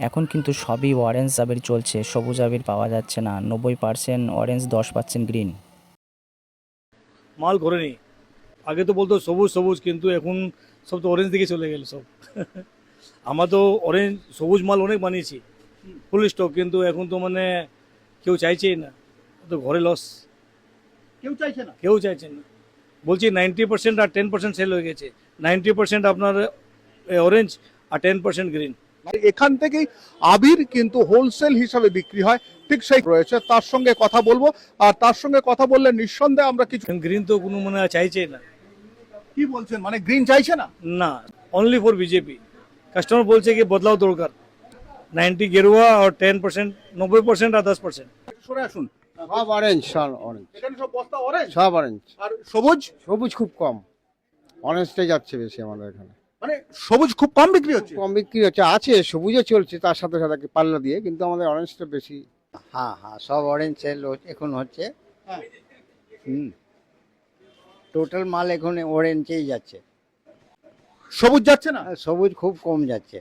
এখন কিন্তু সবই অরেঞ্জ আবির চলছে, সবুজ আবির পাওয়া যাচ্ছে না। 90% অরেঞ্জ, 10% গ্রিন। মাল করেনি। আগে তো বলতো সবুজ সবুজ, কিন্তু এখন সব তো অরেঞ্জ দিকে চলে গেল সব। আমরা তো অরেঞ্জ সবুজ মাল অনেক বানিয়েছি ফুল স্টক, কিন্তু এখন তো মানে কেউ চাইছেই না, তো ঘরে লস। কেউ চাইছে না। কেউ চাইছেন না। বলছি 90% আর 10% সেল হয়ে গেছে। 90% আপনার অরেঞ্জ আর 10% গ্রিন। মানে এখান থেকেই আবির কিন্তু হোলসেল হিসাবে বিক্রি হয়, ঠিক সেই রয়েছে। তার সঙ্গে কথা বলবো, আর তার সঙ্গে কথা বললে নিঃসন্দেহে আমরা কিছু। গ্রিন তো কোনো মানে চাইছেই না। কি বলছেন, মানে গ্রিন চাইছে না? না, অনলি ফর বিজেপি। কাস্টমার বলছে কি বদলাও দরকার। 90 গেরুয়া আর 10%, 90% আর 10%। সরে আসুন। সব অরেঞ্জ, সব অরেঞ্জ, এখানে সব বস্তা অরেঞ্জ সব অরেঞ্জ। আর সবুজ। সবুজ খুব কম, অরেঞ্জটাই যাচ্ছে বেশি আমাদের এখানে। মানে সবুজ খুব কম বিক্রি হচ্ছে। কম বিক্রি হচ্ছে, আছে সবুজও চলছে তার সাথে সাথে পাল্লা দিয়ে, কিন্তু আমাদের অরেঞ্জটা বেশি। হ্যাঁ হ্যাঁ, সব অরেঞ্জ সেল এখন হচ্ছে। হ্যাঁ। টোটাল মাল এখন অরেঞ্জেই যাচ্ছে। সবুজ যাচ্ছে না। আর সবুজ খুব কম যাচ্ছে।